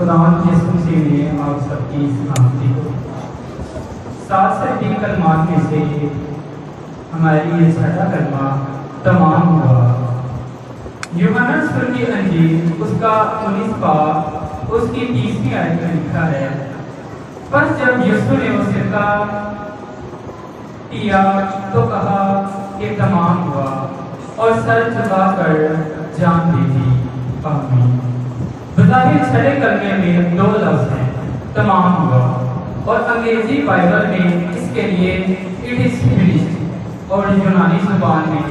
خداوند یسوع مسیح نے آپ سب کی سلامتی ہو۔ 7 سے 3 کلمات میں سے ہمارے لیے چھٹا کلمہ تمام ہوا۔ یوحنا رسول کی انجیل اس کا 19 باب اس کی 30ویں آیت میں لکھا ہے، پس جب یسوع نے اسے کیا تو کہا کہ تمام ہوا، اور سر جھکا کر جان دے دی۔ آمین۔ بظاہر چھٹے کلمے میں 2 لفظ ہیں، تمام ہوا، اور انگریزی بائبل میں اس کے لیے اٹ از فنشڈ، اور یونانی زبان میں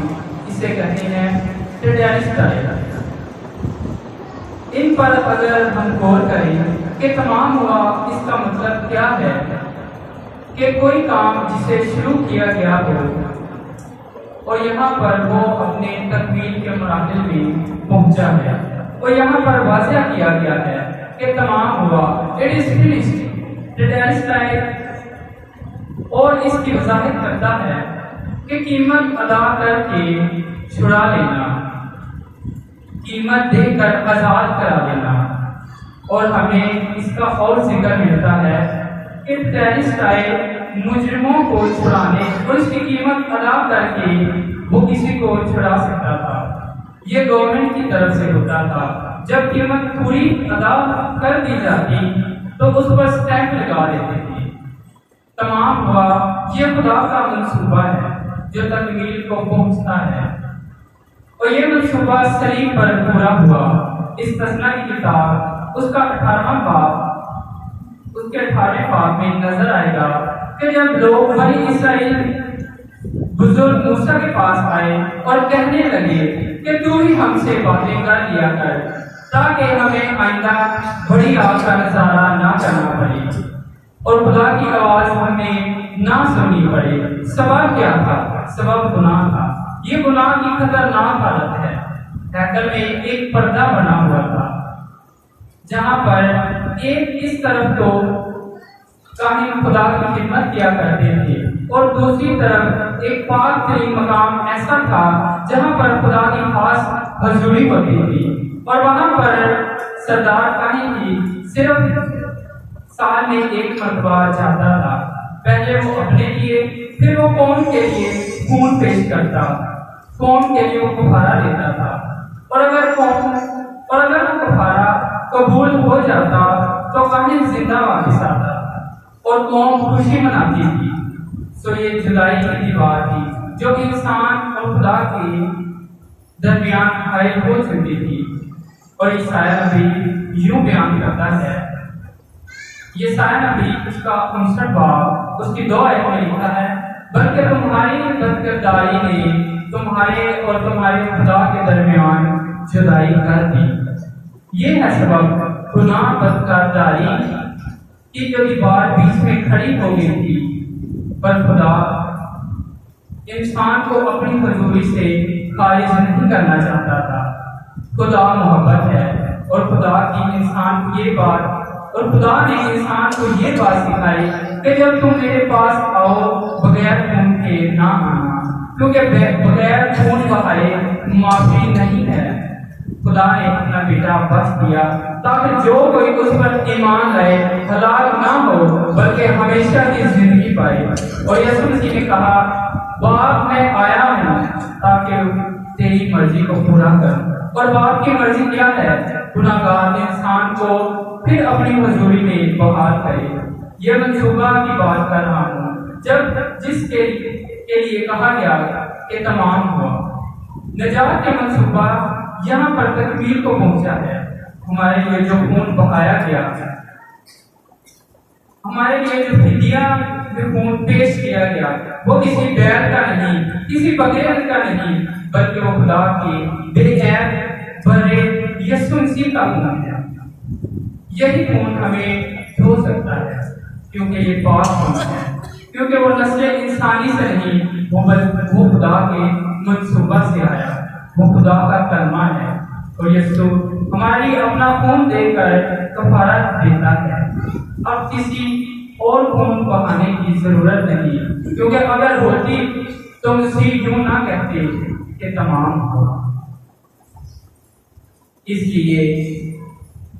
اسے کہتے ہیں ٹیٹیانسٹائی۔ ان پر اگر ہم غور کریں کہ تمام ہوا اس کا مطلب کیا ہے، کہ کوئی کام جسے شروع کیا گیا ہو اور یہاں پر وہ اپنے تکمیل کے مراحل میں پہنچا ہے، اور یہاں پر واضح کیا گیا ہے کہ تمام ہوا، اٹ از فنشڈ، ٹیٹیانسٹائی، اور اس کی وضاحت کرتا ہے کہ قیمت ادا کر کے چھڑا لینا، قیمت دے کر آزاد کرا لینا۔ اور ہمیں اس کا اور ذکر ملتا ہے کہ ٹیٹیانسٹائی مجرموں کو چھڑانے اور اس کی قیمت ادا کر کے وہ کسی کو چھڑا سکتا تھا۔ یہ گورنمنٹ کی طرف سے ہوتا تھا، جب قیمت پوری ادا کر دی جاتی تو اس پر سٹیمپ لگا دیتے تھے۔ تمام ہوا یہ خدا کا منصوبہ ہے جو تکمیل کو پہنچتا ہے، اور یہ منصوبہ صلیب پر پورا ہوا۔ استثنا کی کتاب اس کا 18واں باب اس کے 18ویں باب میں نظر آئے گا کہ جب لوگ بنی اسرائیل بزرگ موسیٰ کے پاس آئے اور کہنے لگے کہ تو ہی ہم سے باتیں کر لیا کر تاکہ ہمیں آئندہ بڑی آگ کا نظارہ نہ کرنا پڑے اور خدا کی آواز ہمیں نہ سننی پڑے۔ سبب کیا تھا؟ سبب گناہ تھا۔ یہ گناہ کی خطرناک حالت ہے۔ ہیکل میں ایک پردہ بنا ہوا تھا جہاں پر ایک اس طرف تو کاہن خدا کی خدمت کیا کرتے تھے اور دوسری طرف ایک پاک ترین مقام ایسا تھا جہاں پر خدا کی خاص حضوری ہوتی تھی، اور وہاں پر سردار کاہن کی صرف سال میں 1 مرتبہ جاتا تھا۔ پہلے وہ اپنے لیے، پھر وہ قوم کے لیے خون پیش کرتا، قوم کے لیے وہ کفارہ دیتا تھا، اور اگر وہ کفارہ قبول ہو جاتا تو کاہن زندہ واپس آتا اور قوم خوشی مناتی تھی۔ سو یہ جدائی کی دیوار تھی جو انسان اور خدا کے درمیان حائل ہو چکی تھی، اور عیسائیہ نبی یوں بیان کرتا ہے، یسعیاہ نبی اس کا 59 باب اس کی 2 آیت میں لکھا ہے، بلکہ تمہاری بدکرداری نے تمہارے اور تمہارے خدا کے درمیان جدائی کر دی۔ یہ ہے سبب گناہ بدکرداری کی جو دیوار بیچ میں کھڑی ہو گئی تھی، پر خدا انسان کو اپنی حضوری سے خارج نہیں کرنا چاہتا تھا۔ خدا محبت ہے، اور خدا کی انسان کو یہ بات اور خدا نے انسان کو یہ بات سکھائی کہ جب تم میرے پاس آؤ بغیر خون کے نہ آنا، کیونکہ بغیر خون بہائے معافی نہیں ہے۔ خدا نے اپنا بیٹا بخش دیا تاکہ جو کوئی اس پر ایمان لائے ہلاک نہ ہو بلکہ ہمیشہ کی زندگی پائے۔ اور یسوع مسیح نے کہا، باپ میں آیا ہوں تاکہ تیری مرضی کو پورا کروں، اور باپ کی مرضی کیا ہے؟ گناہگار انسان کو پھر اپنی حضوری میں بحال کرے۔ یہ منصوبہ کی بات کر رہا ہوں جس کے لیے کہا گیا کہ تمام ہوا۔ نجات کا منصوبہ یہاں پر تکمیل کو پہنچا ہے۔ ہمارے لیے جو خون بہایا گیا، ہمارے لیے جو فدیہ خون پیش کیا گیا، وہ کسی غیر کا نہیں، کسی بغیر کا نہیں، بلکہ وہ خدا کے بے عیب برے یسوع مسیح کا خون ہے۔ یہی خون ہمیں دھو سکتا ہے، کیونکہ یہ پاک خون ہے، کیونکہ وہ نسل انسانی سے نہیں، وہ خدا کے منصوبہ سے آیا، وہ خدا کا کلمہ ہے، اور یسوع ہماری اپنا خون دے کر کفارہ دیتا ہے۔ اب کسی اور خون بہانے کی ضرورت نہیں، کیونکہ اگر ہوتی تو مسیح یوں نہ کہتے کہ تمام ہوا۔ اس لیے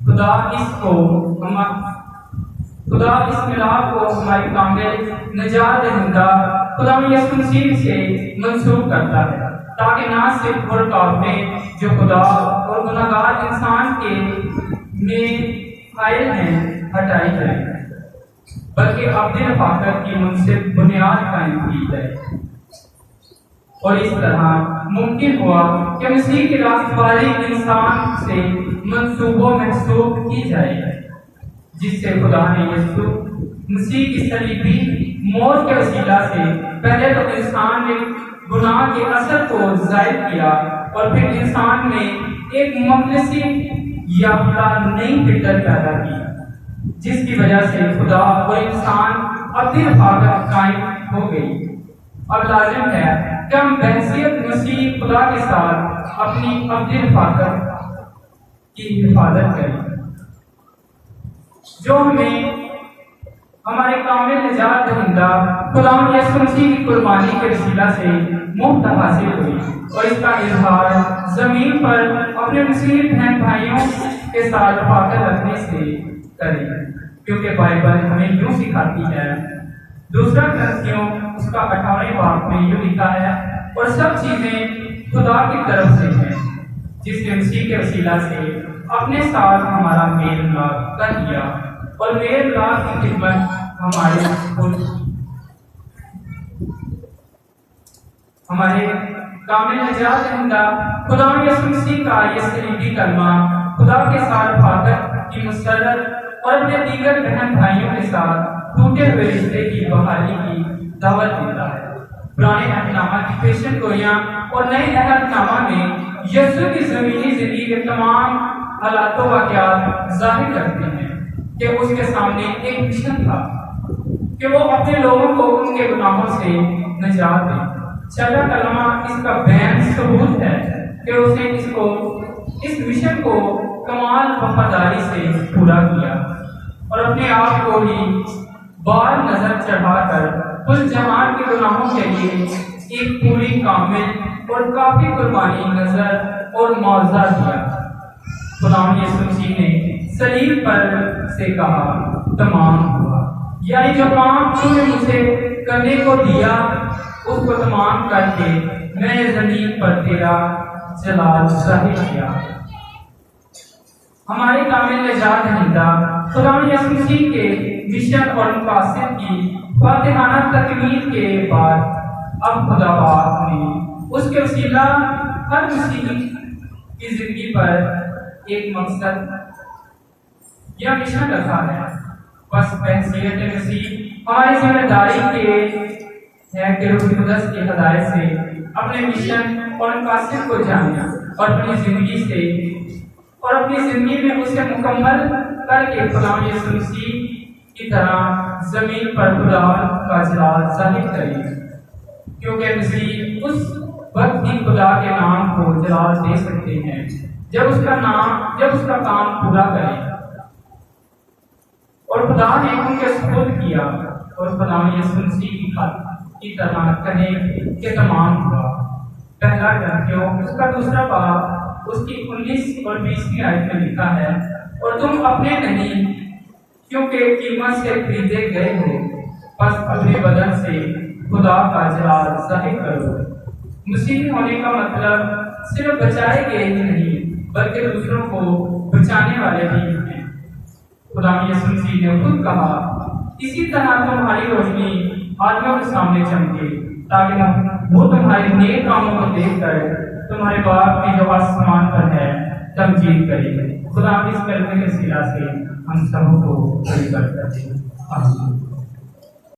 خدا اس ملاپ کو ہماری کامل نجات دہندہ خدا یسوع مسیح سے منسوب کرتا ہے، تاکہ نہ صرف رکاوٹیں جو خدا اور گناہگار انسان کے میں حائل ہیں ہٹائی جائیں، بلکہ اپنے رفاقت کی منصف بنیاد قائم کی جائے۔ اور اس طرح ممکن ہوا کہ مسیح کی راستباری انسان سے منسوب و محسوب کی جائے، جس سے خدا نے یسوع مسیح کی صلیبی موت کے وسیلہ سے پہلے تو انسان نے گناہ کے اثر کو ظاہر کیا، اور پھر انسان نے ایک مخلصی یافتہ نئی فطرت پیدا کی، جس کی وجہ سے خدا اور انسان اپنی رفاقت قائم ہو گئی۔ اب لازم ہے کہ ہم بحیثیت مسیح خدا کے ساتھ اپنی رفاقت کی حفاظت کریں، جو ہمیں ہمارے کامل نجات دہندہ خدا یسوع مسیح کی قربانی کے وسیلہ سے مفت حاصل ہوئی، اور اس کا اظہار زمین پر اپنے مسیحی بہن بھائیوں کے ساتھ رفاقت رکھنے سے کریں، کیونکہ بائبل ہمیں یوں سکھاتی ہے۔ دوسرا کرنتھیوں اس کا 18 باب میں یوں لکھا ہے، اور سب چیزیں خدا کی طرف سے ہیں، جس نے مسیح کے وسیلہ سے اپنے ساتھ ہمارا میل ملاپ کر دیا، اور میل ملاپ کی خدمت ہمارے کامل نجات دہندہ خدا یسوع مسیح کا یہ صلیبی کلمہ خدا کے ساتھ رفاقت کی مسرت اور اپنے دیگر بہن بھائیوں کے ساتھ ٹوٹے ہوئے رشتے کی بحالی کی دعوت دیتا ہے۔ پرانے عہد نامہ کی پیشن گوئیاں اور نئے عہد نامہ میں یسوع کی زمینی زندگی کے تمام حالات و واقعات ظاہر کرتے ہیں کہ اس کے سامنے ایک مشن تھا کہ وہ اپنے لوگوں کو ان کے گناہوں سے نجات دے۔ چھٹا کلمہ اس کا بین ثبوت ہے کہ اس نے اس مشن کو کمال وفاداری سے پورا کیا، اور اپنے آپ کو ہی بار نظر چڑھا کر کل جہان کے گناہوں کے لیے ایک پوری کامل اور کافی قربانی نظر اور معاوضہ دیا۔ خدا یسوع مسیح نے صلیب پر سے کہا تمام ہوا، یعنی جو کام تو نے مجھے کرنے کو دیا اس کو تمام کر کے میں نے زمین پر تیرا جلال ظاہر کیا۔ ہمارے کامل نجات دہندہ خدا یسوع مسیح کے مشن اور مقاصد کی فاتحانہ تکمیل کے بعد اب خدا باپ نے اس کے وسیلہ ہر مسیحی کی زندگی پر ایک مقصد یا مشن رکھا ہے۔ بس بحیثیت مسیح ہماری ذمہ داری کے ہے کہ روح القدس کی ہدایت سے اپنے مشن اور مقاصد کو جاننا، اور اپنی زندگی میں اسے مکمل کر کے خدا یسوع مسیح کی طرح زمین پر خدا کا جلال ظاہر کرے، کیونکہ مسیح اس وقت ہی خدا کے نام کو جلال دے سکتے ہیں جب اس کا کام پورا کرے، اور خدا نے ان کے سپرد کیا، اور خدا یسوع مسیح کی طرح کہیں کہ تمام ہوا۔ پہلا کرنتھیوں اس کا 2 باب اس کی 19 اور 20 آیت میں لکھا ہے، اور تم اپنے نہیں کیونکہ قیمت سے خریدے گئے ہو، بس اپنے بدن سے خدا کا جلال ظاہر کرو۔ مسیح ہونے کا مطلب صرف بچائے گئے ہی نہیں بلکہ دوسروں کو بچانے والے بھی ہیں۔ خدا یسوع مسیح نے خود کہا، اسی طرح تمہاری روشنی آدمیوں کے سامنے چمکے، تاکہ وہ تمہارے نیک کاموں کو دیکھ کر تمہارے باپ کی جو آسمان پر ہے تمجید کرے۔ خدا اس کلمے کے وسیلہ سے ہم سب کو بڑی برکت دے۔ آمین۔